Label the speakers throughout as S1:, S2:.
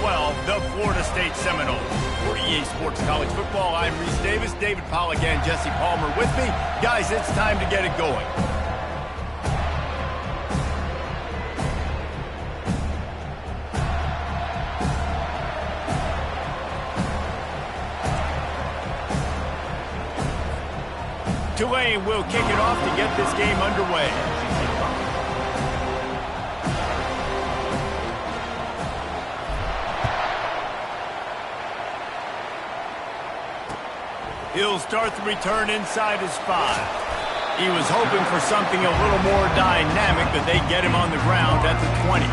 S1: 12, the Florida State Seminoles. For EA Sports College Football, I'm Reese Davis, David Pollack, Jesse Palmer with me. Guys, it's time to get it going. Tulane will kick it off to get this game underway. He'll start the return inside his 5. He was hoping for something a little more dynamic, but they get him on the ground at the 20.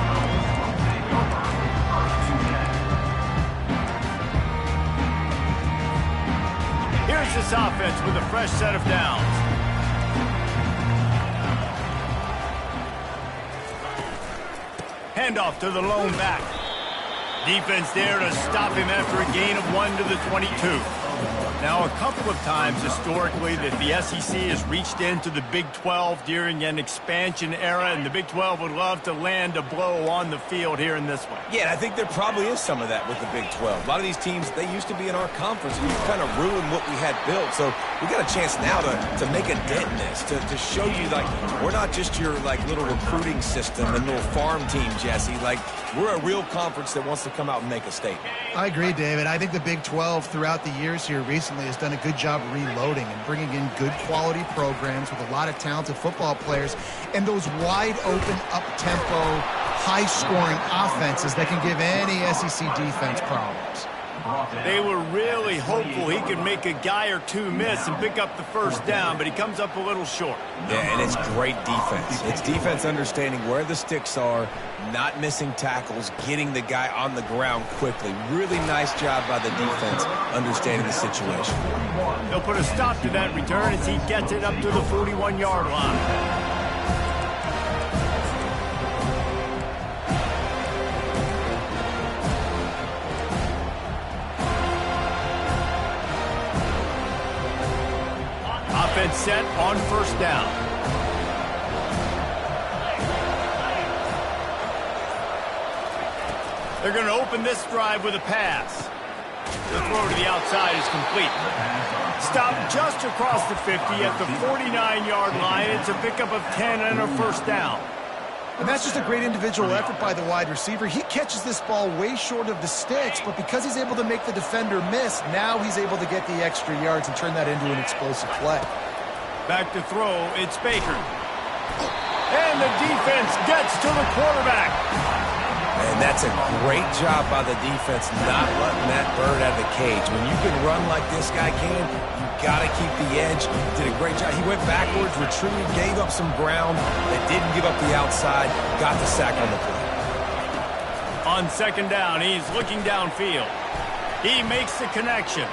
S1: Here's this offense with a fresh set of downs. Handoff to the lone back. Defense there to stop him after a gain of 1 to the 22. Now, a couple of times historically that the SEC has reached into the Big 12 during an expansion era, and the Big 12 would love to land a blow on the field here in this one.
S2: Yeah, and I think there probably is some of that with the Big 12. A lot of these teams, they used to be in our conference, and you kind of ruined what we had built. So we got a chance now to make a dent in this, to show you, like, we're not just your, like, little recruiting system and little farm team, Jesse. Like, we're a real conference that wants to come out and make a statement.
S3: I agree, David. I think the Big 12 throughout the years here recently has done a good job reloading and bringing in good quality programs with a lot of talented football players and those wide open, up-tempo, high-scoring offenses that can give any SEC defense problems.
S1: They were really hopeful he could make a guy or two miss and pick up the first down, but he comes up a little short.
S2: Yeah, and it's great defense. It's defense understanding where the sticks are, not missing tackles, getting the guy on the ground quickly. Really nice job by the defense understanding the situation.
S1: They'll put a stop to that return as he gets it up to the 41-yard line. Offense set on first down. They're going to open this drive with a pass. The throw to the outside is complete. Stopped just across the 50 at the 49-yard line. It's a pickup of 10 and a first down.
S3: And that's just a great individual effort by the wide receiver. He catches this ball way short of the sticks, but because he's able to make the defender miss, now he's able to get the extra yards and turn that into an explosive play.
S1: Back to throw, it's Baker. And the defense gets to the quarterback.
S2: And that's a great job by the defense not letting that bird out of the cage. When you can run like this guy can, you got to keep the edge. Did a great job. He went backwards, retreated, gave up some ground, but didn't give up the outside, got the sack on the play.
S1: On second down, he's looking downfield. He makes the connection.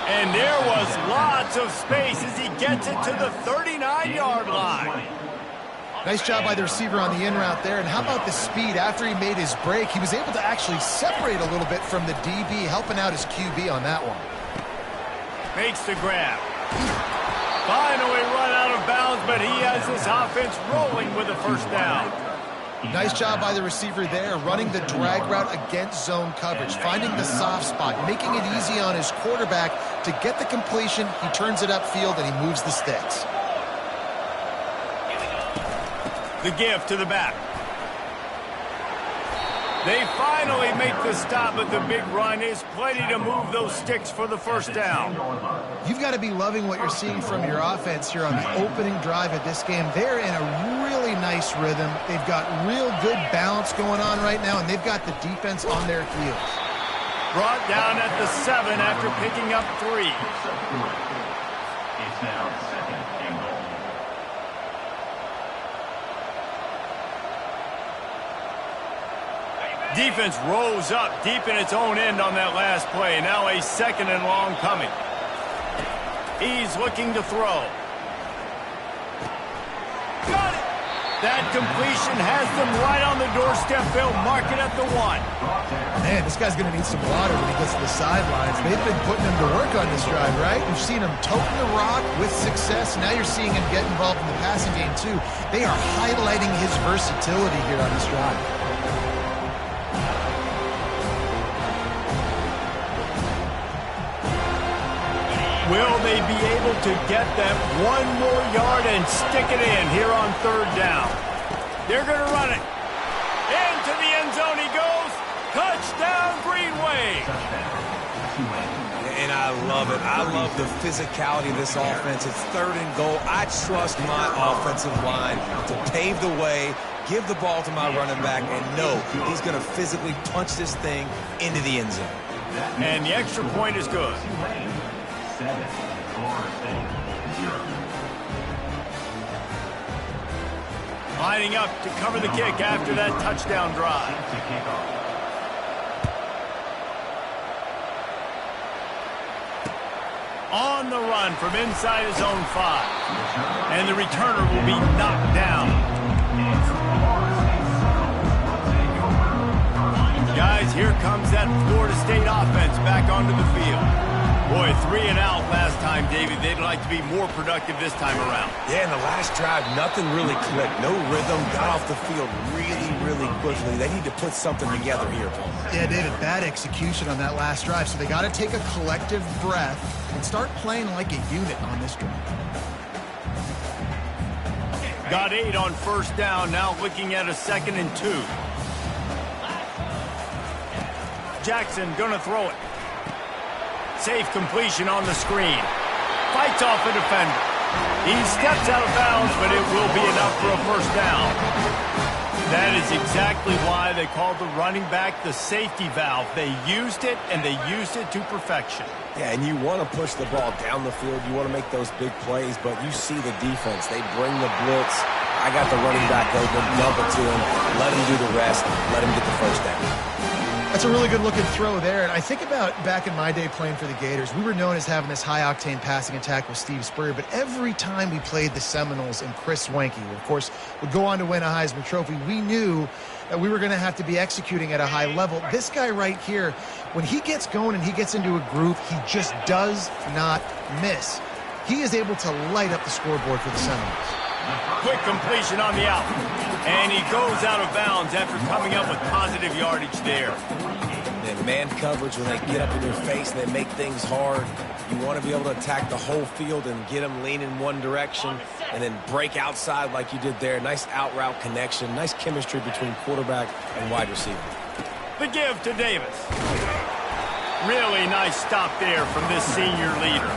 S1: And there was lots of space as he gets it to the 39-yard line.
S3: Nice job by the receiver on the in route there. And how about the speed? After he made his break, he was able to actually separate a little bit from the DB, helping out his QB on that one.
S1: Makes the grab. Finally run out of bounds, but he has his offense rolling with a first down.
S3: Nice job by the receiver there, running the drag route against zone coverage, finding the soft spot, making it easy on his quarterback to get the completion. He turns it upfield, and he moves the sticks.
S1: The give to the back. They finally make the stop, but the big run is plenty to move those sticks for the first down.
S3: You've got to be loving what you're seeing from your offense here on the opening drive of this game. They're in a really nice rhythm. They've got real good balance going on right now, and they've got the defense on their heels.
S1: Brought down at the 7 after picking up 3.
S4: It's now second and goal.
S1: Defense rose up deep in its own end on that last play. Now a second and long coming. He's looking to throw. Got it! That completion has them right on the doorstep. They'll mark it at the 1.
S3: Man, this guy's going to need some water when he gets to the sidelines. They've been putting him to work on this drive, right? You've seen him toting the rock with success. Now you're seeing him get involved in the passing game, too. They are highlighting his versatility here on this drive.
S1: Will they be able to get that one more yard and stick it in here on third down? They're going to run it. Into the end zone he goes. Touchdown, Green Wave.
S2: And I love it. I love the physicality of this offense. It's third and goal. I trust my offensive line to pave the way, give the ball to my running back, and know he's going to physically punch this thing into the end zone.
S1: And the extra point is good.
S4: 7, 4, 0.
S1: Lining up to cover the kick after that touchdown drive. On the run from inside his own 5. And the returner will be knocked down. Guys, here comes that Florida State offense back onto the field. Boy, 3 and out last time, David. They'd like to be more productive this time around.
S2: Yeah, in the last drive, nothing really clicked. No rhythm, got off the field really quickly. They need to put something together here, Paul.
S3: Yeah, David, bad execution on that last drive. So they got to take a collective breath and start playing like a unit on this drive.
S1: Got 8 on first down, now looking at a 2nd and 2. Jackson gonna throw it. Safe completion on the screen. Fights off a defender. He steps out of bounds, but it will be enough for a first down. That is exactly why they called the running back the safety valve. They used it, and they used it to perfection.
S2: Yeah, and you want to push the ball down the field. You want to make those big plays, but you see the defense. They bring the blitz. I got the running back open, dump it to him, let him do the rest, let him get the first down.
S3: That's a really good-looking throw there. And I think about back in my day playing for the Gators, we were known as having this high-octane passing attack with Steve Spurrier, but every time we played the Seminoles and Chris Swanke, who, of course, would go on to win a Heisman Trophy, we knew that we were going to have to be executing at a high level. This guy right here, when he gets going and he gets into a groove, he just does not miss. He is able to light up the scoreboard for the Seminoles.
S1: Quick completion on the out. And he goes out of bounds after coming up with positive yardage there.
S2: And man coverage, when they get up in your face and they make things hard, you want to be able to attack the whole field and get them leaning one direction and then break outside like you did there. Nice out route connection, nice chemistry between quarterback and wide receiver.
S1: The give to Davis. Really nice stop there from this senior leader.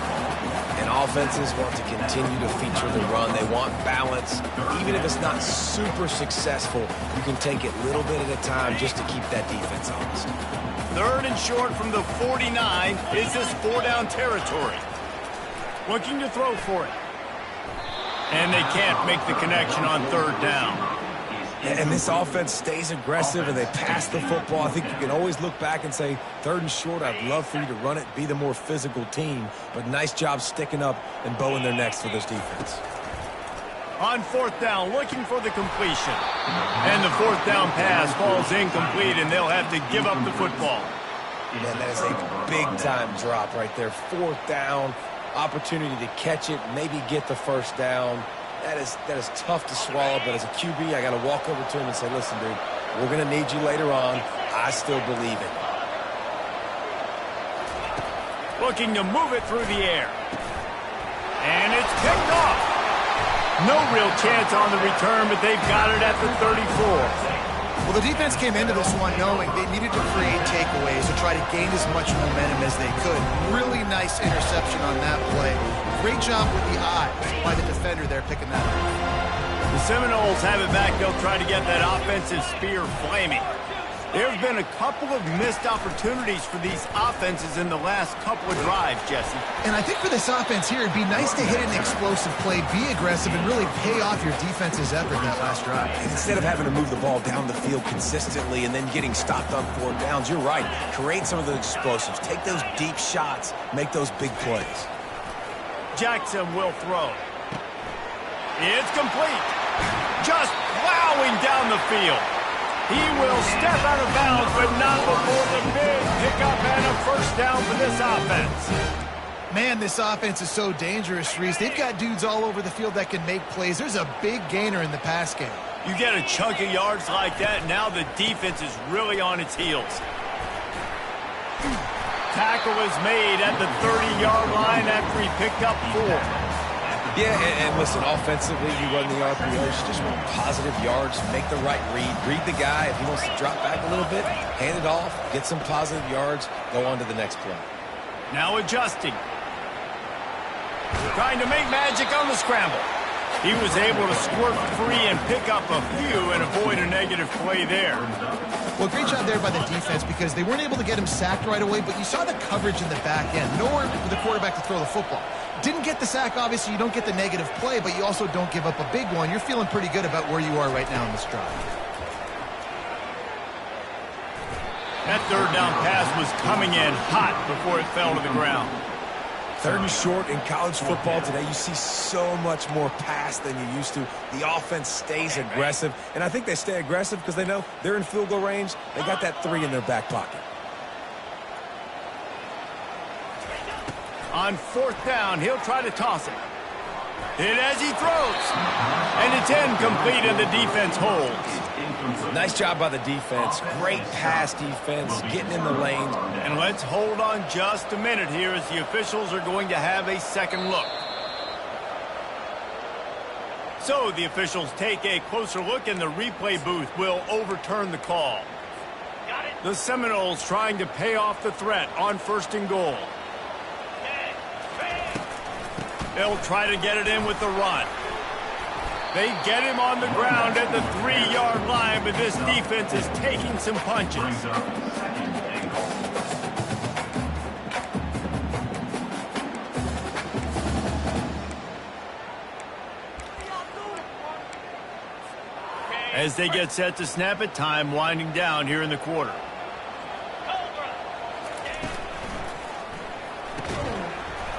S2: And offenses want to continue to feature the run. They want balance. Even if it's not super successful, you can take it little bit at a time just to keep that defense honest.
S1: 3rd and short from the 49. Is this 4-down territory? Looking to throw for it. And they can't make the connection on 3rd down.
S2: And this offense stays aggressive and they pass the football. I think you can always look back and say, 3rd and short, I'd love for you to run it, be the more physical team. But nice job sticking up and bowing their necks for this defense.
S1: On 4th down, looking for the completion. And the 4th down pass falls incomplete, and they'll have to give up the football.
S2: Man, that is a big-time drop right there. 4th down, opportunity to catch it, maybe get the first down. That is tough to swallow, but as a QB, I got to walk over to him and say, listen, dude, we're going to need you later on. I still believe it.
S1: Looking to move it through the air. And it's picked off. No real chance on the return, but they've got it at the 34.
S3: Well, the defense came into this one knowing they needed to create takeaways to try to gain as much momentum as they could. Really nice interception on that play. Great job with the eyes by the defender there picking that up.
S1: The Seminoles have it back. They'll try to get that offensive spear flaming. There have been a couple of missed opportunities for these offenses in the last couple of drives, Jesse.
S3: And I think for this offense here, it'd be nice to hit an explosive play, be aggressive, and really pay off your defense's effort that last drive.
S2: And instead of having to move the ball down the field consistently and then getting stopped on 4th downs, you're right. Create some of those explosives. Take those deep shots. Make those big plays.
S1: Jackson will throw. It's complete. Just plowing down the field. He will step out of bounds, but not before the big pickup and a first down for this offense.
S3: Man, this offense is so dangerous, Reese. They've got dudes all over the field that can make plays. There's a big gainer in the pass game.
S1: You get a chunk of yards like that, now the defense is really on its heels. tackle is made at the 30-yard line after he picked up 4.
S2: Yeah, and listen, offensively, you run the RPOs, you just want positive yards, make the right read the guy. If he wants to drop back a little bit, hand it off, get some positive yards, go on to the next play.
S1: Now adjusting. Trying to make magic on the scramble. He was able to squirt free and pick up a few and avoid a negative play there.
S3: Well, great job there by the defense because they weren't able to get him sacked right away, but you saw the coverage in the back end. Nowhere for the quarterback to throw the football. Didn't get the sack, obviously. You don't get the negative play, but you also don't give up a big one. You're feeling pretty good about where you are right now in this drive.
S1: That third down pass was coming in hot before it fell to the ground.
S2: 3rd and short in college football today, you see so much more pass than you used to. The offense stays aggressive, and I think they stay aggressive because they know they're in field goal range. They got that 3 in their back pocket.
S1: On 4th down, he'll try to toss it. Hit as he throws. And it's incomplete, and the defense holds.
S2: Nice job by the defense. Great pass defense, getting in the lane.
S1: And let's hold on just a minute here as the officials are going to have a second look. So the officials take a closer look, and the replay booth will overturn the call. The Seminoles trying to pay off the threat on 1st and goal. They'll try to get it in with the run. They get him on the ground at the 3-yard line, but this defense is taking some punches. As they get set to snap it, time winding down here in the quarter.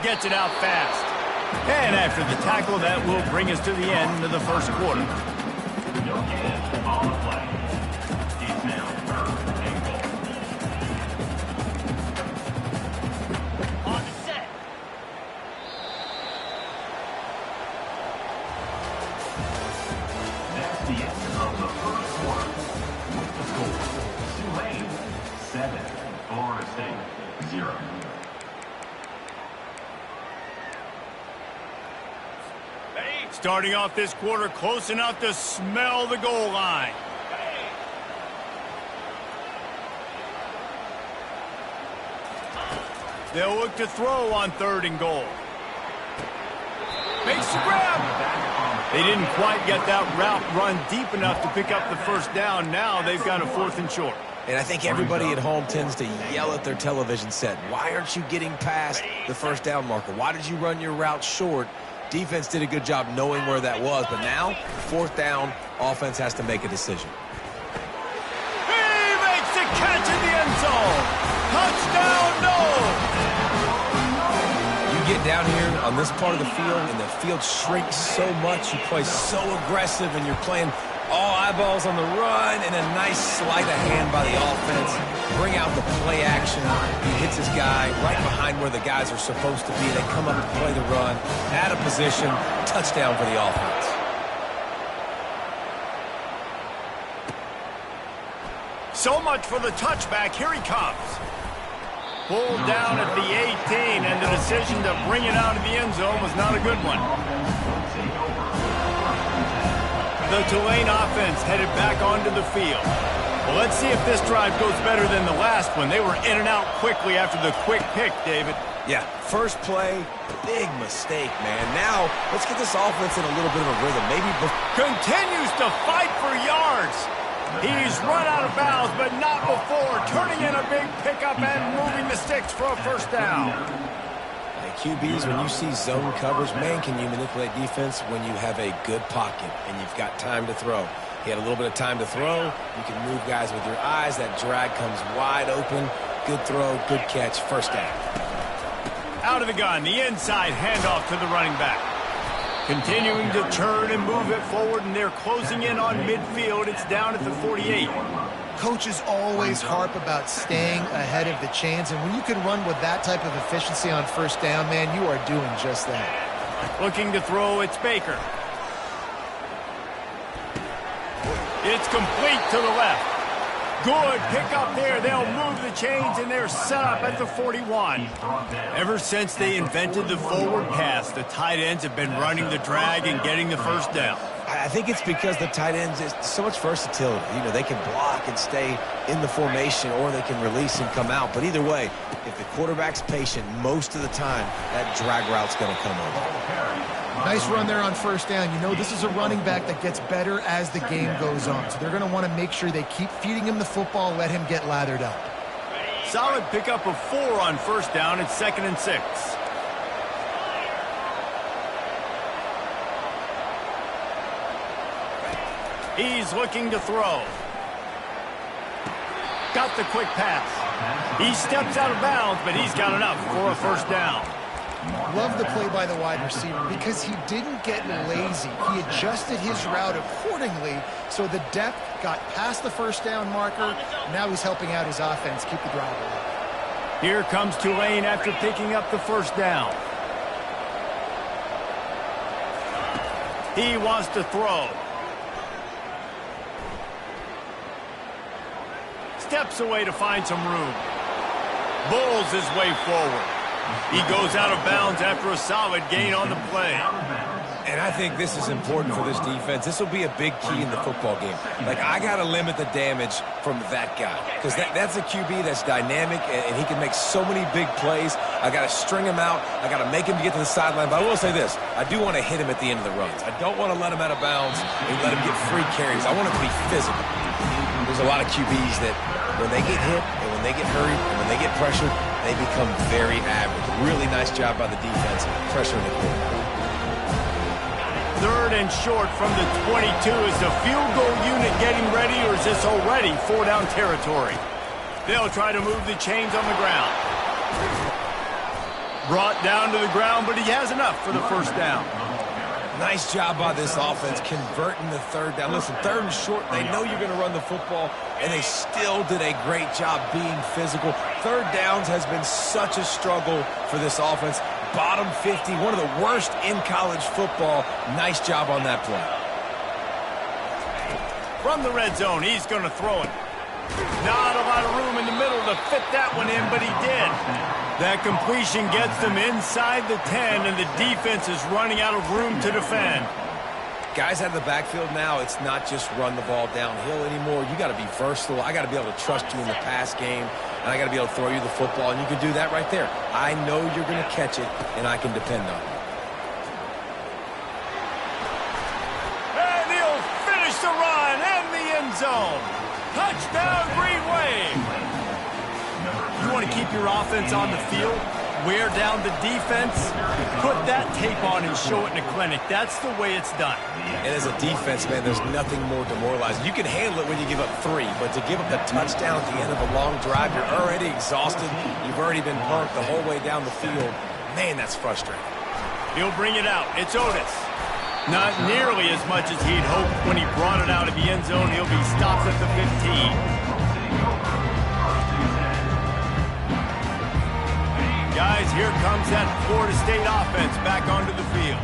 S1: Gets it out fast. And after the tackle, that will bring us to the end of the 1st quarter.
S4: No gain on the play. It's now 3rd and goal.
S5: On the set.
S4: That's the end of the 1st quarter. With the score, Tulane 7, Florida State 0.
S1: Starting off this quarter close enough to smell the goal line. They'll look to throw on 3rd and goal. Makes the grab. They didn't quite get that route run deep enough to pick up the 1st down. Now they've got a 4th and short.
S2: And I think everybody at home tends to yell at their television set. Why aren't you getting past the 1st down marker? Why did you run your route short? Defense did a good job knowing where that was, but now, 4th down, offense has to make a decision.
S1: He makes the catch in the end zone. Touchdown, no!
S2: You get down here on this part of the field, and the field shrinks so much. You play so aggressive, and you're playing all eyeballs on the run, and a nice sleight of hand by the offense. Bring out the play action. He hits his guy right behind where the guys are supposed to be. They come up to play the run, out of position, touchdown for the offense.
S1: So much for the touchback. Here he comes. Pulled down at the 18, and the decision to bring it out of the end zone was not a good one. The Tulane offense headed back onto the field. Well, let's see if this drive goes better than the last one. They were in and out quickly after the quick pick, David.
S2: Yeah, first play, big mistake, man. Now, let's get this offense in a little bit of a rhythm. Maybe
S1: Continues to fight for yards. He's run out of bounds, but not before. Turning in a big pickup and moving the sticks for a 1st down.
S2: QBs, when you see zone coverage, man, can you manipulate defense when you have a good pocket and you've got time to throw. He had a little bit of time to throw. You can move guys with your eyes. That drag comes wide open. Good throw, good catch, 1st down.
S1: Out of the gun, the inside handoff to the running back. Continuing to turn and move it forward, and they're closing in on midfield. It's down at the 48.
S3: Coaches always harp about staying ahead of the chains, and when you can run with that type of efficiency on 1st down, man, you are doing just that.
S1: Looking to throw, it's Baker. It's complete to the left. Good pick up there. They'll move the chains, and they're set up at the 41. Ever since they invented the forward pass, the tight ends have been running the drag and getting the first down.
S2: I think it's because the tight ends is so much versatility. You know, they can block and stay in the formation, or they can release and come out. But either way, if the quarterback's patient most of the time, that drag route's going to come over.
S3: Nice run there on first down. You know, this is a running back that gets better as the game goes on. So they're going to want to make sure they keep feeding him the football, let him get lathered up.
S1: Solid pickup of 4 on first down. It's 2nd and 6. He's looking to throw. Got the quick pass. He steps out of bounds, but he's got enough for a first down.
S3: Love the play by the wide receiver because he didn't get lazy. He adjusted his route accordingly, so the depth got past the first down marker. Now he's helping out his offense keep the drive alive.
S1: Here comes Tulane after picking up the first down. He wants to throw. Steps away to find some room. Bulls his way forward. He goes out of bounds after a solid gain on the play.
S2: And I think this is important for this defense. This will be a big key in the football game. Like, I got to limit the damage from that guy, because that's a QB that's dynamic, and he can make so many big plays. I got to string him out. I got to make him get to the sideline. But I will say this. I do want to hit him at the end of the runs. I don't want to let him out of bounds and let him get free carries. I want him to be physical. There's a lot of QBs that when they get hit and when they get hurried and when they get pressured, they become very average. Really nice job by the defense pressuring the quarterback.
S1: 3rd and short from the 22. Is the field goal unit getting ready, or is this already 4-down territory? They'll try to move the chains on the ground. Brought down to the ground, but he has enough for the first down.
S2: Nice job by this offense converting the 3rd down. Listen, 3rd and short, they know you're going to run the football, and they still did a great job being physical. 3rd downs has been such a struggle for this offense. Bottom 50, one of the worst in college football. Nice job on that play.
S1: From the red zone, he's going to throw it. Not a lot of room in the middle to fit that one in, but he did. That completion gets them inside the 10, and the defense is running out of room to defend.
S2: Guys out of the backfield now, it's not just run the ball downhill anymore. You got to be versatile. I got to be able to trust you in the pass game, and I got to be able to throw you the football, and you can do that right there. I know you're going to catch it, and I can depend on it.
S1: And he'll finish the run and the end zone. Touchdown, Green Wave. You want to keep your offense on the field? Wear down the defense, put that tape on and show it in a clinic. That's the way it's done.
S2: And as a defense, man, there's nothing more demoralizing. You can handle it when you give up 3, but to give up the touchdown at the end of a long drive, you're already exhausted. You've already been punked the whole way down the field. Man, that's frustrating.
S1: He'll bring it out. It's Otis. Not nearly as much as he'd hoped when he brought it out of the end zone. He'll be stopped at the 15. Guys, here comes that Florida State offense back onto the field.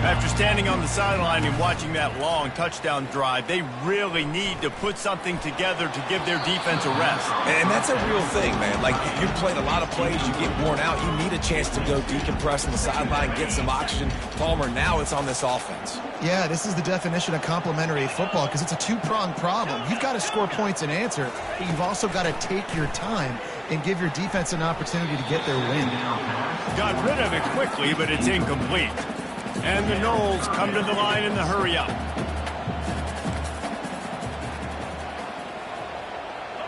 S1: After standing on the sideline and watching that long touchdown drive, they really need to put something together to give their defense a rest.
S2: And that's a real thing, man. Like, you've played a lot of plays, you get worn out, you need a chance to go decompress on the sideline, get some oxygen. Palmer, now it's on this offense.
S3: Yeah, this is the definition of complementary football, because it's a two-pronged problem. You've got to score points and answer, but you've also got to take your time and give your defense an opportunity to get their win.
S1: Got rid of it quickly, but it's incomplete. And the Knowles come to the line in the hurry-up.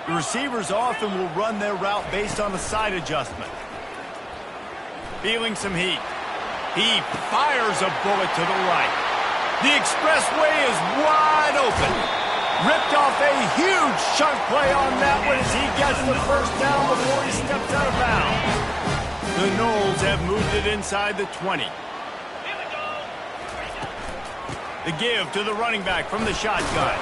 S1: The receivers often will run their route based on a side adjustment. Feeling some heat. He fires a bullet to the right. The expressway is wide open. Ripped off a huge chunk play on that one as he gets the first down before he steps out of bounds. The Knowles have moved it inside the 20. The give to the running back from the shotgun.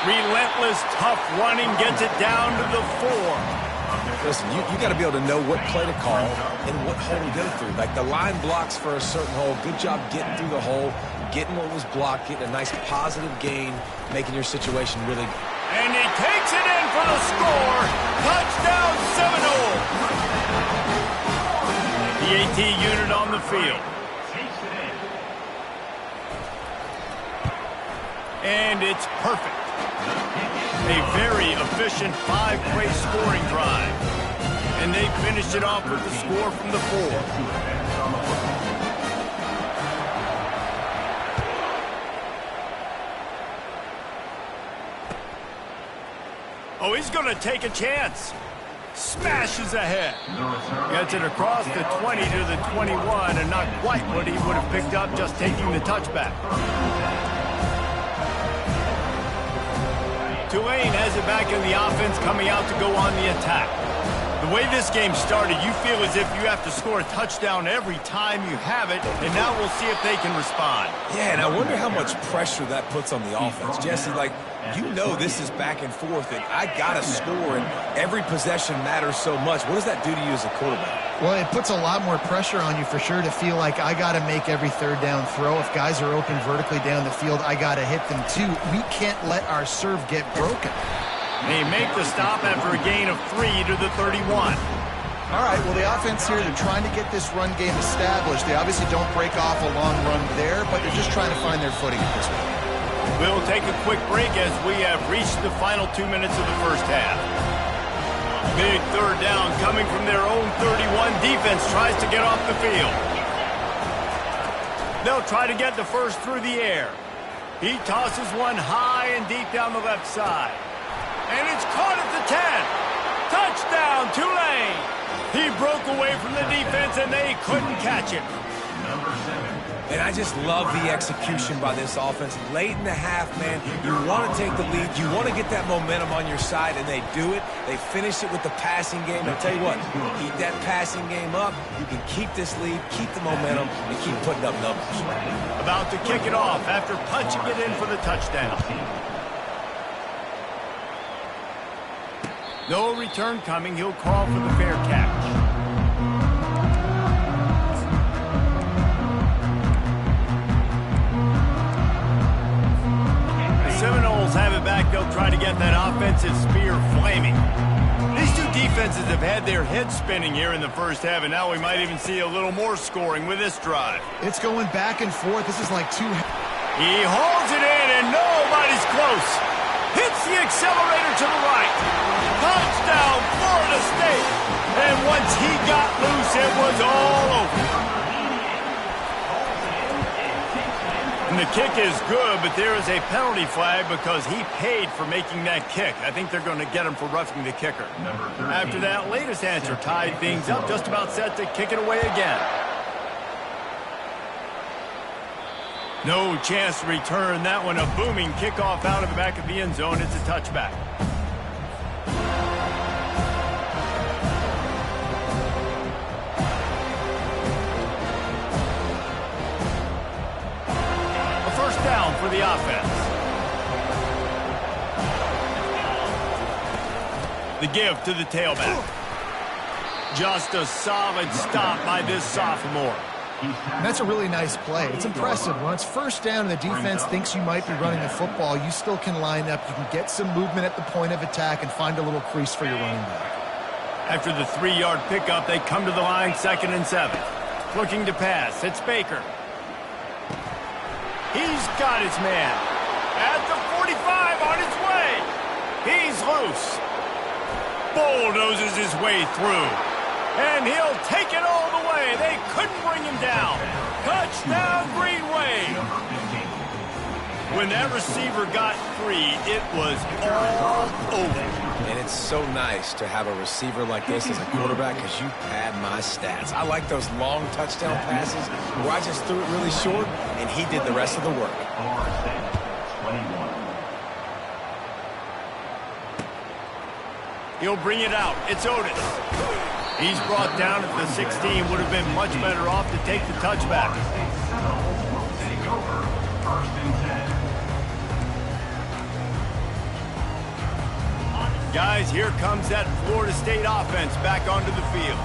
S1: Relentless, tough running gets it down to the 4.
S2: Listen, you got to be able to know what play to call and what hole to go through. Like, the line blocks for a certain hole. Good job getting through the hole, getting what was blocked, getting a nice positive gain, making your situation really...
S1: And he takes it in for the score. Touchdown, field. And it's perfect. A very efficient 5-play scoring drive. And they finished it off with the score from the 4. Oh, he's going to take a chance. Smashes ahead. Gets it across the 20 to the 21, and not quite what he would have picked up just taking the touchback. Tulane has it back in the offense, coming out to go on the attack. The way this game started, you feel as if you have to score a touchdown every time you have it, and now we'll see if they can respond.
S2: Yeah, and I wonder how much pressure that puts on the offense. Jesse, like, you know this is back and forth, and I got to score, and every possession matters so much. What does that do to you as a quarterback?
S3: Well, it puts a lot more pressure on you for sure to feel like I got to make every third down throw. If guys are open vertically down the field, I got to hit them too. We can't let our serve get broken.
S1: They make the stop after a gain of 3 to the 31.
S3: All right, well, the offense here, they're trying to get this run game established. They obviously don't break off a long run there, but they're just trying to find their footing at this point.
S1: We'll take a quick break as we have reached the final 2 minutes of the first half. Big third down coming from their own 31. Defense tries to get off the field. They'll try to get the first through the air. He tosses one high and deep down the left side. And it's caught at the 10. Touchdown, Tulane. He broke away from the defense, and they couldn't catch him.
S2: And I just love the execution by this offense. Late in the half, man, you want to take the lead. You want to get that momentum on your side, and they do it. They finish it with the passing game. I'll tell you what, keep that passing game up. You can keep this lead, keep the momentum, and keep putting up numbers.
S1: About to kick it off after punching it in for the touchdown. No return coming. He'll call for the fair catch. The Seminoles have it back. They'll try to get that offensive spear flaming. These two defenses have had their heads spinning here in the first half, and now we might even see a little more scoring with this drive.
S3: It's going back and forth. This is like two...
S1: He holds it in, and nobody's close. Hits the accelerator to the right. Touchdown, Florida State. And once he got loose, it was all over. And the kick is good, but there is a penalty flag because he paid for making that kick. I think they're going to get him for roughing the kicker. After that latest answer tied things up, just about set to kick it away again. No chance to return that one. A booming kickoff out of the back of the end zone. It's a touchback. A first down for the offense. The give to the tailback. Just a solid stop by this sophomore.
S3: And that's a really nice play. It's impressive. When it's first down and the defense thinks you might be running the football, you still can line up. You can get some movement at the point of attack and find a little crease for your running back.
S1: After the 3-yard pickup, they come to the line, 2nd and 7. Looking to pass. It's Baker. He's got his man. At the 45 on his way. He's loose. Bulldozes his way through. And he'll take it all the way. They couldn't bring him down. Touchdown, Green Wave. When that receiver got free, it was all over.
S2: And it's so nice to have a receiver like this as a quarterback because you pad my stats. I like those long touchdown passes where I just threw it really short and he did the rest of the work.
S1: He'll bring it out. It's Otis. He's brought down at the 16. Would have been much better off to take the touchback. Guys, here comes that Florida State offense back onto the field.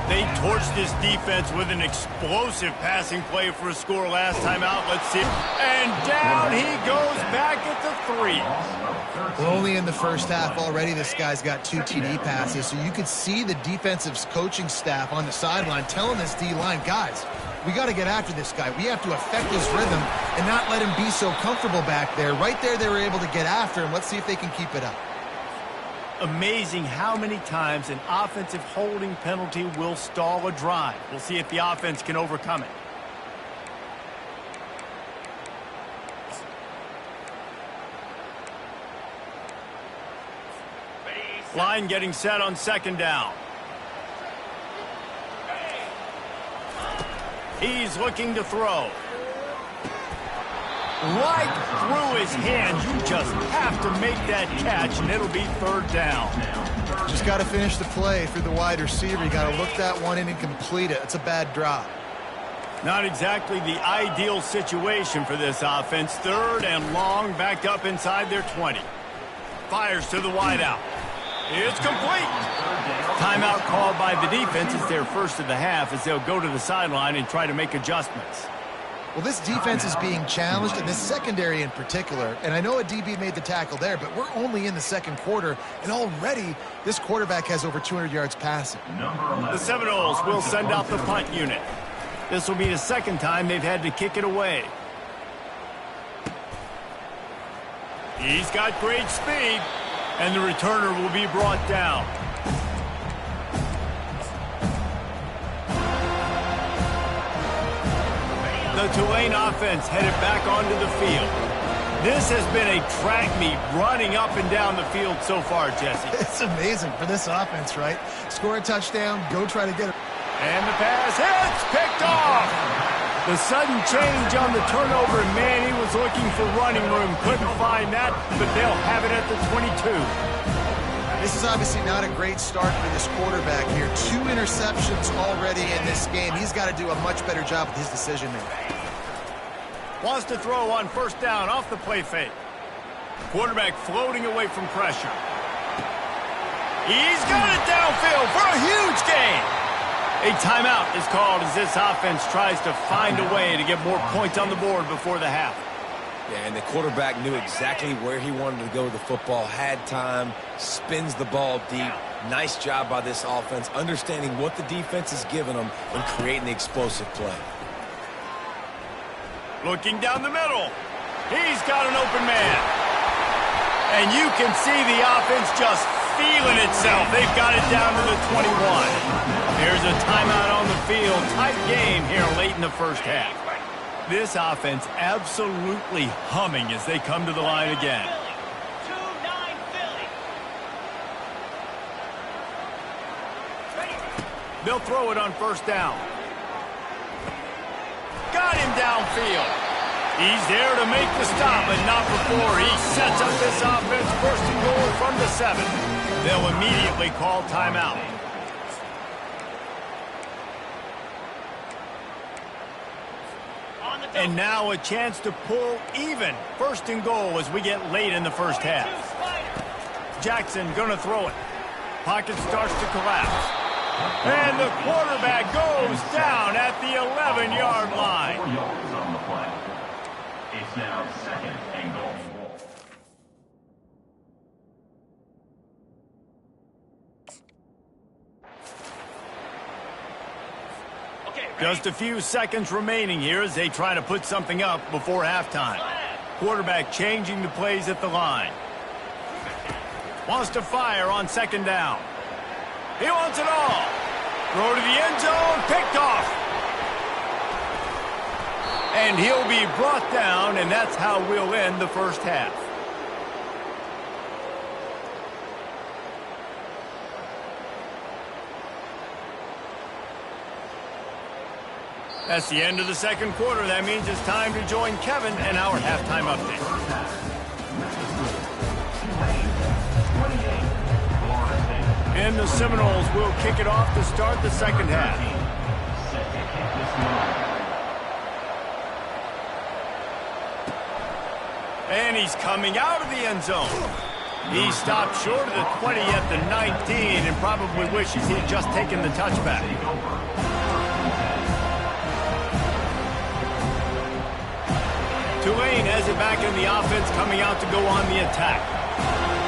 S1: They torched this defense with an explosive passing play for a score last time out. Let's see. And down he goes back at the 3.
S3: We're only in the first half already. This guy's got 2 TD passes, so you could see the defensive coaching staff on the sideline telling this D-line, guys, we got to get after this guy. We have to affect his rhythm and not let him be so comfortable back there. Right there, they were able to get after him. Let's see if they can keep it up.
S1: Amazing how many times an offensive holding penalty will stall a drive. We'll see if the offense can overcome it. Line getting set on second down. He's looking to throw. Right through his hands. You just have to make that catch, and it'll be third down.
S3: Just got to finish the play through the wide receiver. You got to look that one in and complete it. It's a bad drop.
S1: Not exactly the ideal situation for this offense. Third and long, backed up inside their 20. Fires to the wideout. It's complete. Timeout called by the defense. It's their first of the half as they'll go to the sideline and try to make adjustments.
S3: Well, this defense is being challenged, and this secondary in particular. And I know a DB made the tackle there, but we're only in the second quarter, and already this quarterback has over 200 yards passing.
S1: The Seminoles will send out the punt unit. This will be the second time they've had to kick it away. He's got great speed, and the returner will be brought down. The Tulane offense headed back onto the field. This has been a track meet running up and down the field so far, Jesse.
S3: It's amazing for this offense, right? Score a touchdown, go try to get it.
S1: And the pass hits, picked off. The sudden change on the turnover, man, he was looking for running room. Couldn't find that, but they'll have it at the 22.
S3: This is obviously not a great start for this quarterback here. 2 interceptions already in this game. He's got to do a much better job with his decision-making.
S1: Wants to throw on first down off the play fake. Quarterback floating away from pressure. He's got it downfield for a huge gain. A timeout is called as this offense tries to find a way to get more points on the board before the half.
S2: Yeah, and the quarterback knew exactly where he wanted to go with the football, had time, spins the ball deep. Nice job by this offense, understanding what the defense is giving them and creating the explosive play.
S1: Looking down the middle. He's got an open man. And you can see the offense just feeling itself. They've got it down to the 21. There's a timeout on the field. Tight game here late in the first half. This offense absolutely humming as they come to the line again. They'll throw it on first down. Got him downfield. He's there to make the stop, but not before he sets up this offense first and goal from the 7. They'll immediately call timeout. And now a chance to pull even. First and goal as we get late in the first half. Jackson gonna throw it. Pocket starts to collapse. And the quarterback goes down at the 11-yard line.
S4: 4 yards on the play. It's now second and goal.
S1: Just a few seconds remaining here as they try to put something up before halftime. Quarterback changing the plays at the line. Wants to fire on second down. He wants it all. Throw to the end zone, picked off. And he'll be brought down, and that's how we'll end the first half. That's the end of the second quarter. That means it's time to join Kevin and our halftime update. And the Seminoles will kick it off to start the second half. And he's coming out of the end zone. He stopped short of the 20 at the 19 and probably wishes he'd just taken the touchback. Tulane has it back in the offense, coming out to go on the attack.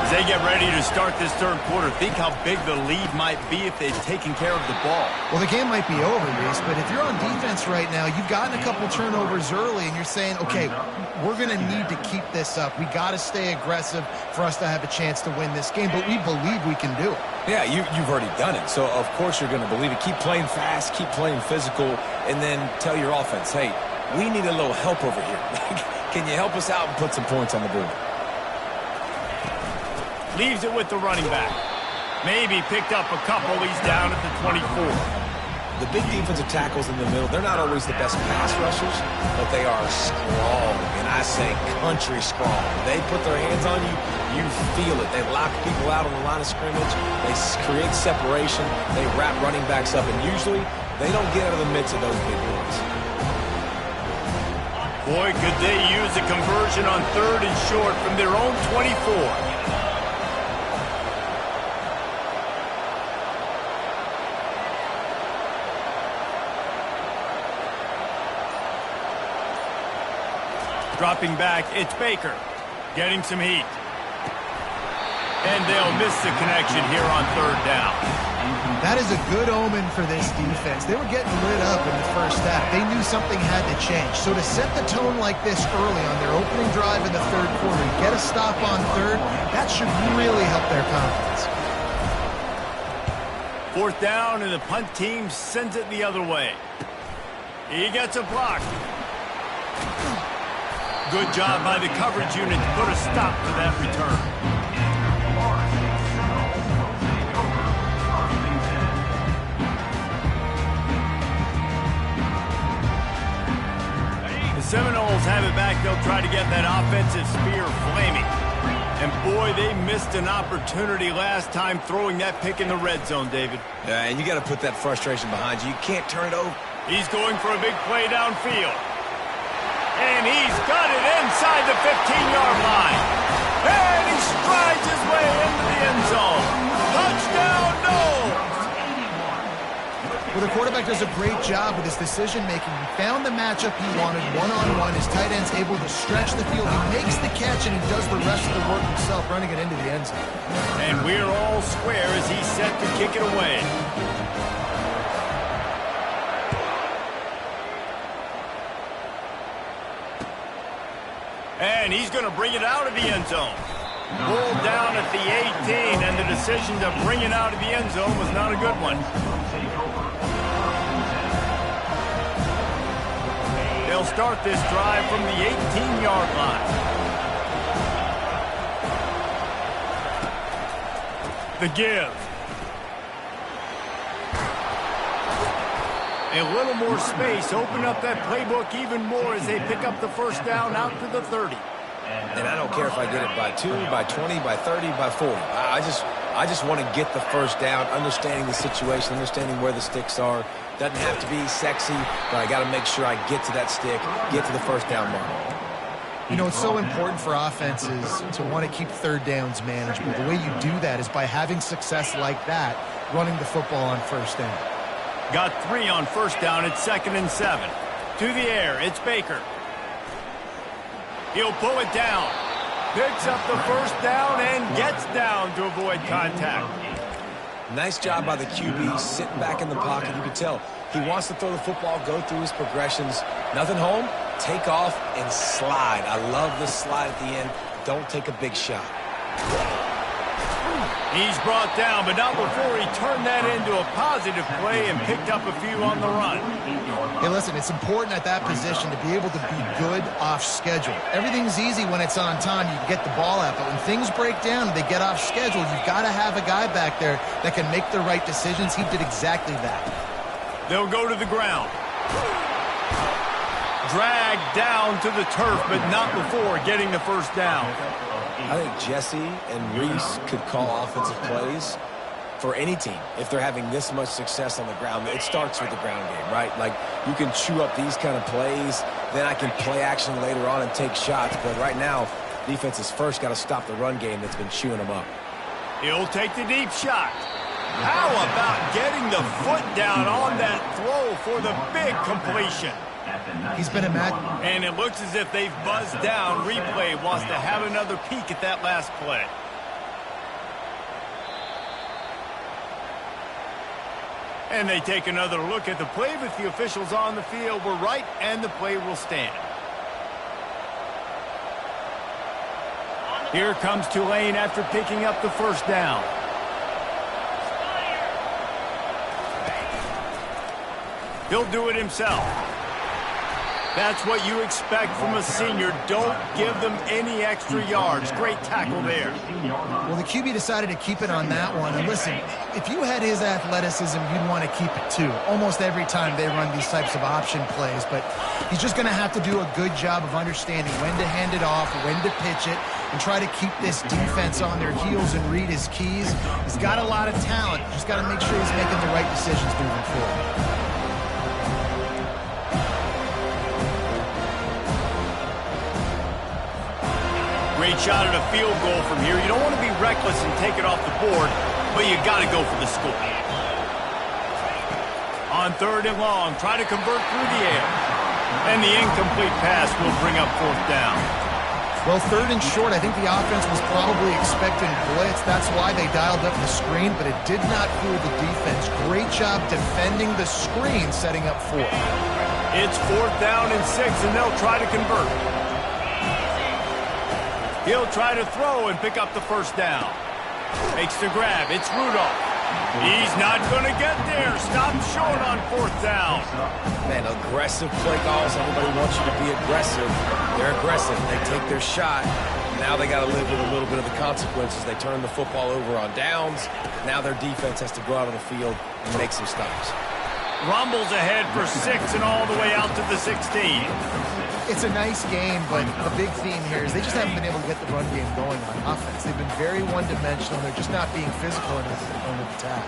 S1: As they get ready to start this third quarter, think how big the lead might be if they'd taken care of the ball.
S3: Well, the game might be over, Reese, but if you're on defense right now, you've gotten a couple turnovers early, and you're saying, okay, we're going to need to keep this up. We got to stay aggressive for us to have a chance to win this game, but we believe we can do it.
S2: Yeah, you've already done it, so of course you're going to believe it. Keep playing fast, keep playing physical, and then tell your offense, hey, we need a little help over here. Can you help us out and put some points on the board?
S1: Leaves it with the running back. Maybe picked up a couple. He's down at the 24.
S2: The big defensive tackles in the middle, they're not always the best pass rushers, but they are strong, and I say country strong. They put their hands on you, you feel it. They lock people out on the line of scrimmage. They create separation. They wrap running backs up, and usually they don't get out of the midst of those big boys.
S1: Boy, could they use a conversion on 3rd and short from their own 24. Dropping back, it's Baker. Getting some heat. And they'll miss the connection here on 3rd down.
S3: That is a good omen for this defense. They were getting lit up in the first half. They knew something had to change. So to set the tone like this early on their opening drive in the third quarter, get a stop on 3rd, that should really help their confidence.
S1: 4th down, and the punt team sends it the other way. He gets a block. Good job by the coverage unit to put a stop to that return. The Seminoles have it back. They'll try to get that offensive spear flaming. And boy, they missed an opportunity last time throwing that pick in the red zone, David.
S2: Yeah, and you got to put that frustration behind you. You can't turn it over.
S1: He's going for a big play downfield. And he's got it inside the 15-yard line. And he strides his way into the end zone. Touchdown, Noles!
S3: Well, the quarterback does a great job with his decision-making. He found the matchup he wanted one-on-one. His tight end's able to stretch the field. He makes the catch, and he does the rest of the work himself, running it into the end zone.
S1: And we're all square as he's set to kick it away. And he's going to bring it out of the end zone. Pulled down at the 18, and the decision to bring it out of the end zone was not a good one. They'll start this drive from the 18-yard line. The give. A little more space, open up that playbook even more as they pick up the 1st down out to the 30.
S2: And I don't care if I get it by 2, by 20, by 30, by 40. I just want to get the 1st down, understanding the situation, understanding where the sticks are. Doesn't have to be sexy, but I got to make sure I get to that stick, get to the 1st down mark.
S3: You know, it's so important for offenses to want to keep 3rd downs manageable. The way you do that is by having success like that, running the football on 1st down.
S1: Got 3 on 1st down. It's 2nd and 7. To the air, it's Baker. He'll pull it down. Picks up the 1st down and gets down to avoid contact.
S2: Nice job by the QB, sitting back in the pocket. You can tell he wants to throw the football, go through his progressions. Nothing home, take off, and slide. I love the slide at the end. Don't take a big shot.
S1: He's brought down, but not before he turned that into a positive play and picked up a few on the run.
S3: Hey, listen, it's important at that position to be able to be good off schedule. Everything's easy when it's on time. You can get the ball out, but when things break down and they get off schedule, you've got to have a guy back there that can make the right decisions. He did exactly that.
S1: They'll go to the ground. Dragged down to the turf, but not before getting the 1st down.
S2: I think Jesse and Reese could call offensive plays for any team if they're having this much success on the ground. It starts with the ground game, right? Like, you can chew up these kind of plays, then I can play action later on and take shots. But right now, defense has first got to stop the run game that's been chewing them up.
S1: He'll take the deep shot. How about getting the foot down on that throw for the big completion?
S3: He's been a match.
S1: And it looks as if they've buzzed down. Replay wants to have another peek at that last play. And they take another look at the play with the officials on the field. We're right, and the play will stand. Here comes Tulane after picking up the first down. He'll do it himself. That's what you expect from a senior. Don't give them any extra yards. Great tackle there.
S3: Well, the QB decided to keep it on that one. And listen, if you had his athleticism, you'd want to keep it too. Almost every time they run these types of option plays. But he's just going to have to do a good job of understanding when to hand it off, when to pitch it, and try to keep this defense on their heels and read his keys. He's got a lot of talent. Just got to make sure he's making the right decisions moving forward.
S1: Great shot at a field goal from here. You don't want to be reckless and take it off the board, but you got to go for the score. On 3rd and long, try to convert through the air. And the incomplete pass will bring up 4th down.
S3: Well, 3rd and short, I think the offense was probably expecting blitz. That's why they dialed up the screen, but it did not fool the defense. Great job defending the screen, setting up 4th.
S1: It's 4th down and 6, and they'll try to convert. He'll try to throw and pick up the first down. Makes the grab. It's Rudolph. He's not going to get there. Stop short on 4th down.
S2: Man, aggressive play calls. Everybody wants you to be aggressive. They're aggressive. They take their shot. Now they got to live with a little bit of the consequences. They turn the football over on downs. Now their defense has to go out on the field and make some stops.
S1: Rumbles ahead for 6 and all the way out to the 16.
S3: It's a nice game, but the big theme here is they just haven't been able to get the run game going on offense. They've been very one-dimensional. They're just not being physical enough on the attack.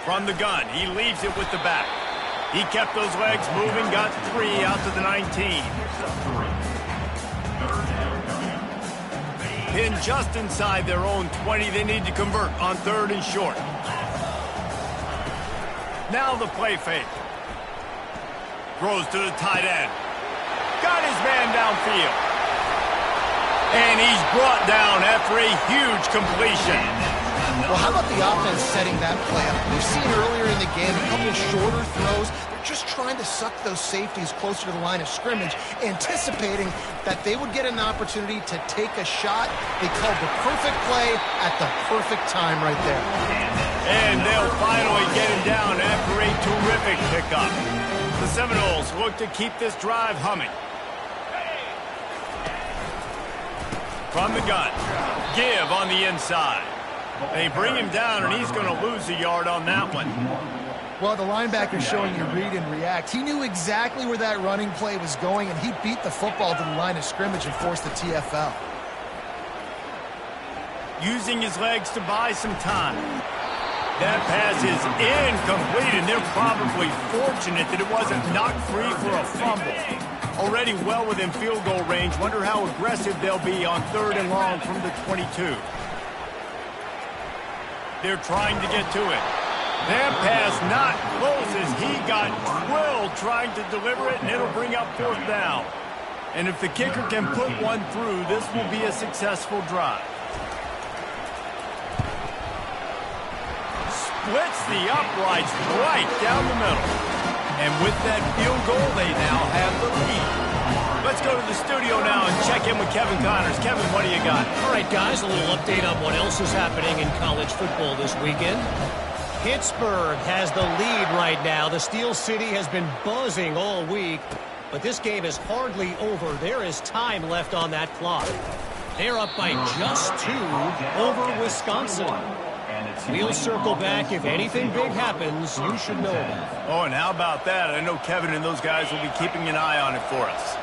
S1: From the gun, he leaves it with the back. He kept those legs moving, got 3 out to the 19. Pinned just inside their own 20. They need to convert on 3rd and short. Now the play fake. Throws to the tight end. Got his man downfield. And he's brought down after a huge completion.
S3: Well, how about the offense setting that play up? We've seen earlier in the game a couple shorter throws. They're just trying to suck those safeties closer to the line of scrimmage, anticipating that they would get an opportunity to take a shot. They called the perfect play at the perfect time right there.
S1: And they'll finally get him down after a terrific pickup. The Seminoles look to keep this drive humming. From the gun, give on the inside. They bring him down, and he's going to lose a yard on that one.
S3: Well, the linebacker's showing you read and react. He knew exactly where that running play was going, and he beat the football to the line of scrimmage and forced the TFL.
S1: Using his legs to buy some time. That pass is incomplete, and they're probably fortunate that it wasn't knocked free for a fumble. Already well within field goal range. Wonder how aggressive they'll be on 3rd and long from the 22. They're trying to get to it. That pass not close as he got drilled trying to deliver it, and it'll bring up 4th down. And if the kicker can put one through, this will be a successful drive. Splits the uprights right down the middle. And with that field goal, they now have the lead. Let's go to the studio now and check in with Kevin Connors. Kevin, what do you got?
S5: All right, guys, a little update on what else is happening in college football this weekend. Pittsburgh has the lead right now. The Steel City has been buzzing all week, but this game is hardly over. There is time left on that clock. They're up by just 2 over Wisconsin. We'll circle back. If anything big happens, you should know about it.
S1: Oh, and how about that? I know Kevin and those guys will be keeping an eye on it for us.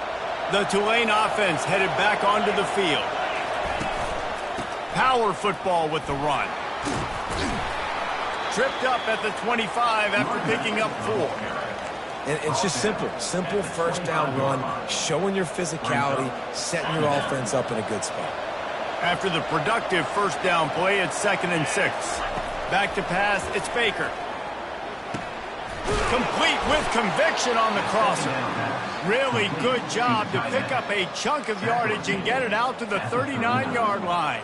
S1: The Tulane offense headed back onto the field. Power football with the run. Tripped up at the 25 after picking up 4.
S2: And it's just simple. Simple first down run, showing your physicality, setting your offense up in a good spot.
S1: After the productive first down play, it's 2nd and 6. Back to pass, it's Baker. Complete with conviction on the crosser. Really good job to pick up a chunk of yardage and get it out to the 39-yard line.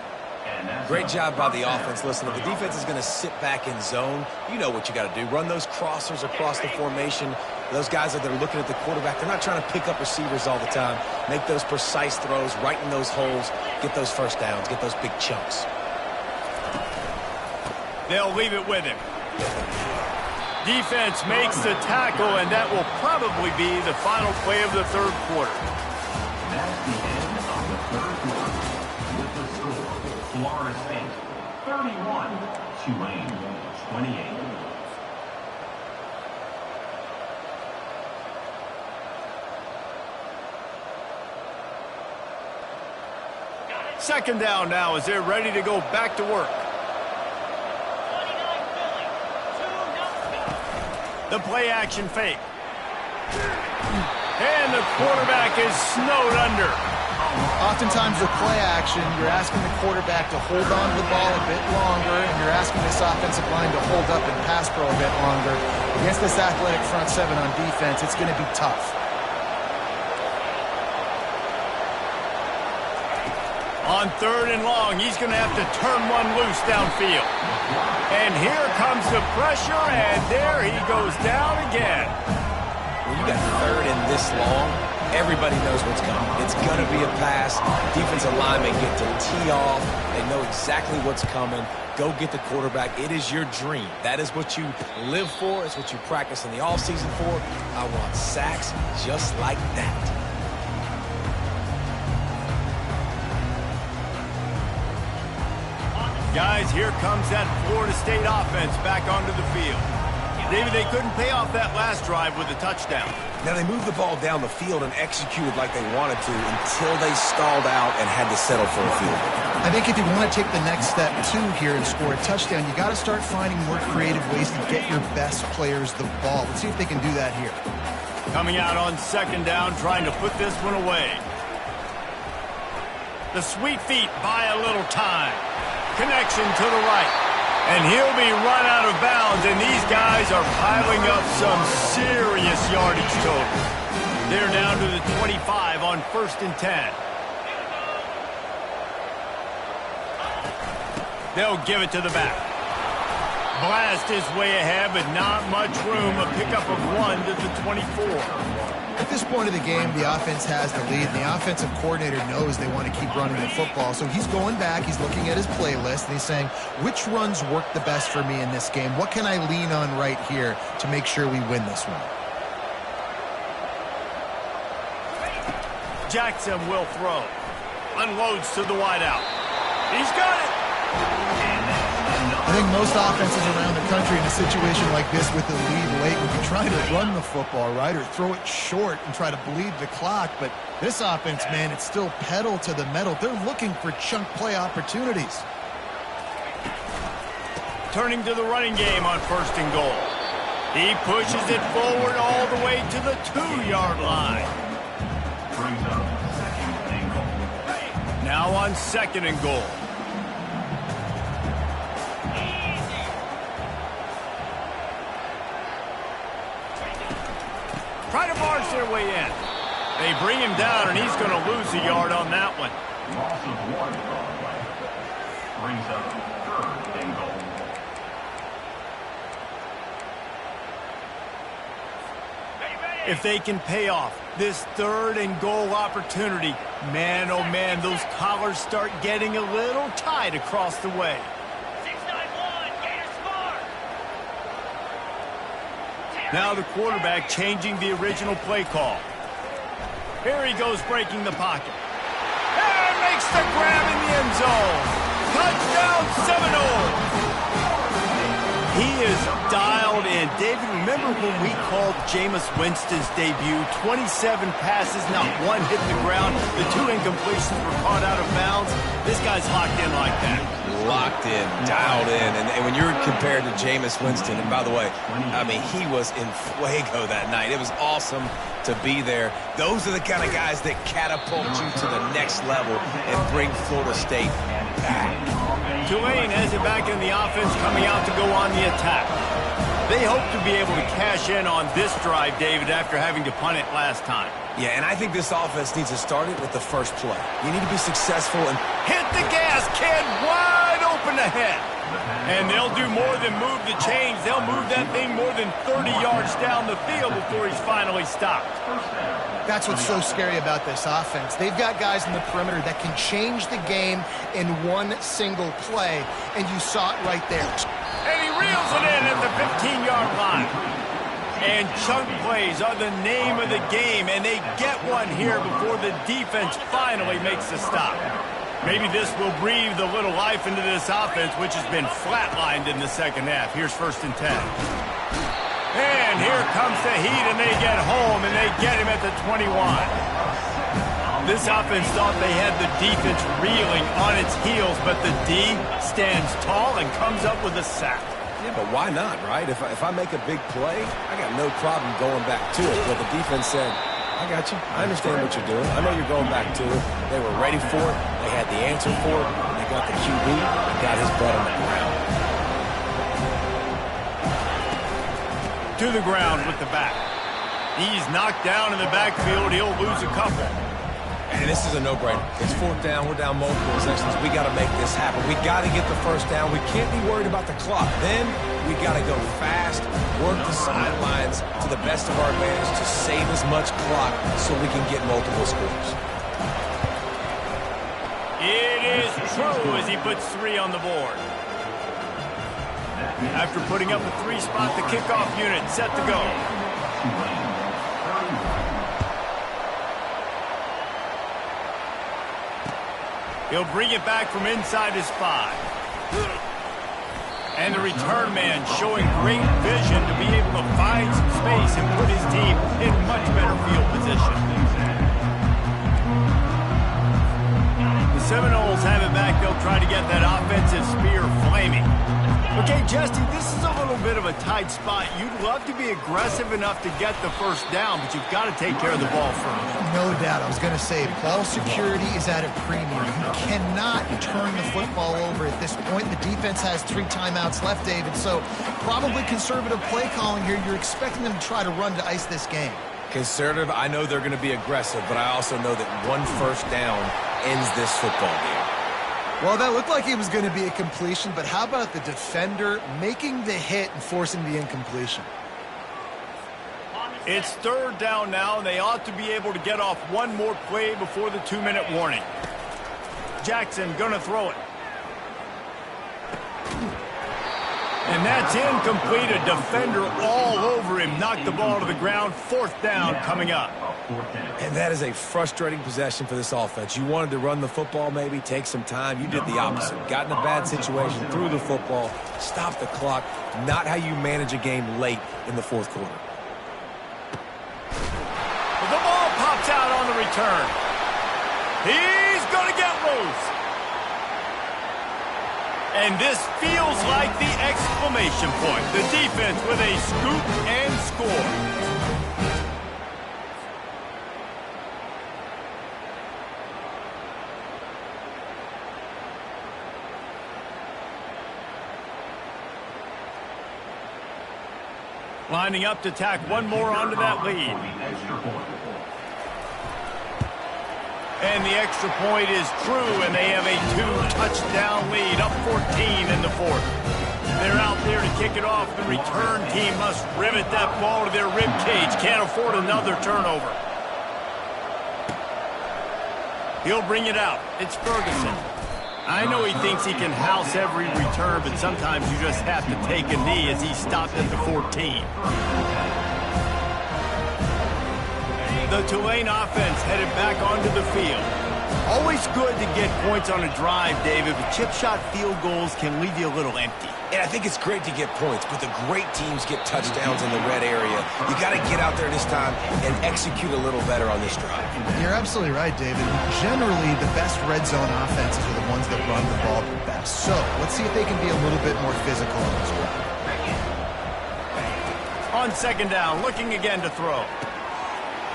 S2: Great job by the offense. Listen, if the defense is going to sit back in zone, you know what you got to do. Run those crossers across the formation. Those guys that are looking at the quarterback, they're not trying to pick up receivers all the time. Make those precise throws right in those holes. Get those first downs. Get those big chunks.
S1: They'll leave it with him. Defense makes the tackle, and that will probably be the final play of the third quarter.
S4: That's the end of the third quarter. With the score, Florida State 31, Tulane 28.
S1: Second down now as they're ready to go back to work. The play action fake. And the quarterback is snowed under.
S3: Oftentimes with play action, you're asking the quarterback to hold on to the ball a bit longer, and you're asking this offensive line to hold up and pass pro a bit longer. Against this athletic front seven on defense, it's going to be tough.
S1: On third and long, he's going to have to turn one loose downfield. And here comes the pressure, and there he goes down again.
S2: When you got third and this long, everybody knows what's coming. It's going to be a pass. Defensive linemen get to tee off. They know exactly what's coming. Go get the quarterback. It is your dream. That is what you live for. It's what you practice in the offseason for. I want sacks just like that.
S1: Guys, here comes that Florida State offense back onto the field. David, they couldn't pay off that last drive with a touchdown.
S2: Now, they moved the ball down the field and executed like they wanted to until they stalled out and had to settle for a field goal.
S3: I think if you want to take the next step, too, here and score a touchdown, you got to start finding more creative ways to get your best players the ball. Let's see if they can do that here.
S1: Coming out on second down, trying to put this one away. The sweet feet buy a little time. Connection to the right. And he'll be run out of bounds, and these guys are piling up some serious yardage total. They're down to the 25 on 1st and 10. They'll give it to the back. Blast his way ahead, but not much room. A pickup of 1 to the 24.
S3: At this point of the game, the offense has the lead, and the offensive coordinator knows they want to keep running the football. So he's going back, he's looking at his playlist, and he's saying, which runs work the best for me in this game? What can I lean on right here to make sure we win this one?
S1: Jackson will throw. Unloads to the wideout. He's got it.
S3: I think most offenses around the country in a situation like this with the lead late would be trying to run the football, right, or throw it short and try to bleed the clock. But this offense, man, it's still pedal to the metal. They're looking for chunk play opportunities.
S1: Turning to the running game on 1st and goal. He pushes it forward all the way to the 2-yard line.
S4: Brings up 2nd and goal.
S1: Now on 2nd and goal. Try to barge their way in. They bring him down, and he's going to lose a yard on that one.
S4: Loss of 1 on play. Brings up 3rd and goal.
S1: If they can pay off this 3rd and goal opportunity, man, oh man, those collars start getting a little tight across the way. Now the quarterback changing the original play call. Here he goes breaking the pocket. And makes the grab in the end zone. Touchdown Seminole. He is dialed in. David, remember when we called Jameis Winston's debut? 27 passes, not one hit the ground. The 2 incompletions were caught out of bounds. This guy's locked in like that.
S2: Locked in, dialed in. And when you're compared to Jameis Winston, and by the way, I mean, he was in fuego that night. It was awesome to be there. Those are the kind of guys that catapult you to the next level and bring Florida State back.
S1: Tulane has it back in the offense, coming out to go on the attack. They hope to be able to cash in on this drive, David, after having to punt it last time.
S2: Yeah, and I think this offense needs to start it with the first play. You need to be successful and
S1: hit the gas, kid. Wow! ahead. And they'll do more than move the chains. They'll move that thing more than 30 yards down the field before he's finally stopped.
S3: That's what's so scary about this offense. They've got guys in the perimeter that can change the game in one single play, and you saw it right there.
S1: And he reels it in at the 15-yard line. And chunk plays are the name of the game, and they get one here before the defense finally makes the stop. Maybe this will breathe a little life into this offense, which has been flatlined in the second half. Here's 1st and 10. And here comes the heat, and they get home, and they get him at the 21. This offense thought they had the defense reeling on its heels, but the D stands tall and comes up with a sack.
S2: Yeah, but why not, right? If I make a big play, I got no problem going back to it. But the defense said, I got you. I understand what you're doing. I know you're going back to it. They were ready for it. They had the answer for it. They got the QB and got his butt on the ground.
S1: To the ground with the back. He's knocked down in the backfield. He'll lose a couple.
S2: And this is a no-brainer. It's 4th down. We're down multiple possessions. We got to make this happen. We got to get the 1st down. We can't be worried about the clock. Then we got to go fast, work the sidelines to the best of our advantage to save as much clock so we can get multiple scores.
S1: It is true as he puts 3 on the board. After putting up a 3-spot, the kickoff unit set to go. He'll bring it back from inside his 5. And the return man showing great vision to be able to find some space and put his team in much better field position. The Seminoles have it back. They'll try to get that offensive spear flaming. Okay, Justin, this is a little bit of a tight spot. You'd love to be aggressive enough to get the 1st down, but you've got to take care of the ball first.
S3: No doubt. I was going to say, ball security is at a premium. You cannot turn the football over at this point. The defense has 3 timeouts left, David, so probably conservative play calling here. You're expecting them to try to run to ice this game.
S2: Conservative, I know they're going to be aggressive, but I also know that one 1st down ends this football game.
S3: Well, that looked like it was going to be a completion, but how about the defender making the hit and forcing the incompletion?
S1: It's 3rd down now, and they ought to be able to get off one more play before the 2-minute warning. Jackson gonna throw it. And that's incomplete. A defender all over him. Knocked the ball to the ground. 4th down coming up.
S2: And that is a frustrating possession for this offense. You wanted to run the football, maybe take some time. You did the opposite. Got in a bad situation, threw the football, stopped the clock. Not how you manage a game late in the 4th quarter.
S1: The ball pops out on the return. He's going to get loose. And this feels like the exclamation point. The defense with a scoop and score. Lining up to tack one more onto that lead. And the extra point is true, and they have a 2-touchdown lead, up 14 in the 4th. They're out there to kick it off. The return team must rivet that ball to their rib cage. Can't afford another turnover. He'll bring it out. It's Ferguson. I know he thinks he can house every return, but sometimes you just have to take a knee as he stopped at the 14. The Tulane offense headed back onto the field. Always good to get points on a drive, David, but chip shot field goals can leave you a little empty.
S2: And I think it's great to get points, but the great teams get touchdowns in the red area. You got to get out there this time and execute a little better on this drive.
S3: You're absolutely right, David. Generally, the best red zone offenses are the ones that run the ball the best. So let's see if they can be a little bit more physical on this drive.
S1: On 2nd down, looking again to throw.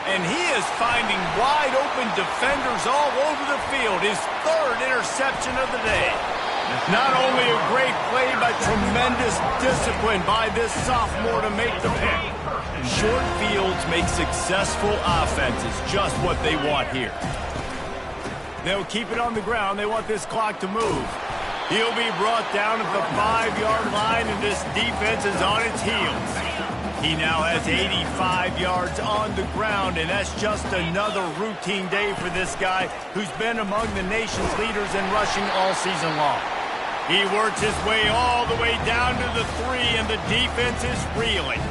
S1: And he is finding wide-open defenders all over the field. His 3rd interception of the day. Not only a great play, but tremendous discipline by this sophomore to make the pick. Short fields make successful offenses, just what they want here. They'll keep it on the ground. They want this clock to move. He'll be brought down at the 5-yard line, and this defense is on its heels. He now has 85 yards on the ground, and that's just another routine day for this guy who's been among the nation's leaders in rushing all season long. He works his way all the way down to the 3, and the defense is reeling.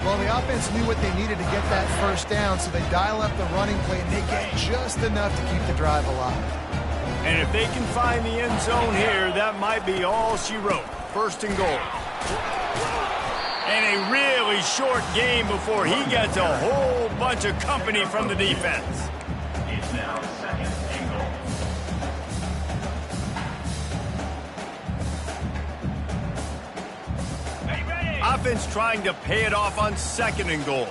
S3: Well, the offense knew what they needed to get that first down, so they dial up the running play, and they get just enough to keep the drive alive.
S1: And if they can find the end zone here, that might be all she wrote. First and goal. And a really short game before he gets a whole bunch of company from the defense.
S4: It's now second and goal.
S1: Offense trying to pay it off on second and goal.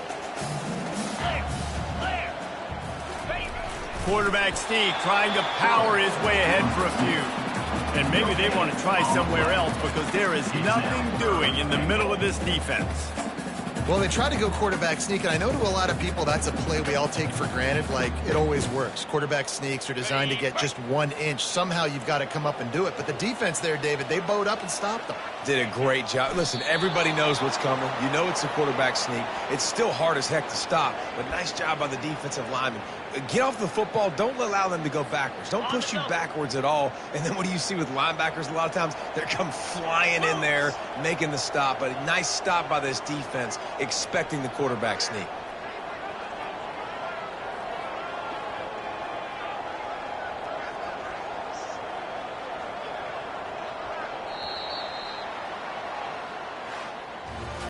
S1: Quarterback sneak trying to power his way ahead for a few. And maybe they want to try somewhere else because there is nothing doing in the middle of this defense.
S3: Well, they tried to go quarterback sneak, and I know to a lot of people that's a play we all take for granted, like it always works. Quarterback sneaks are designed to get just 1 inch. Somehow you've got to come up and do it. But the defense there, David, they bowed up and stopped them.
S2: Did a great job. Listen, everybody knows what's coming. You know it's a quarterback sneak. It's still hard as heck to stop, but nice job by the defensive lineman. Get off the football. Don't allow them to go backwards. Don't push you backwards at all. And then what do you see with linebackers a lot of times? They come flying in there, making the stop. But a nice stop by this defense, expecting the quarterback sneak.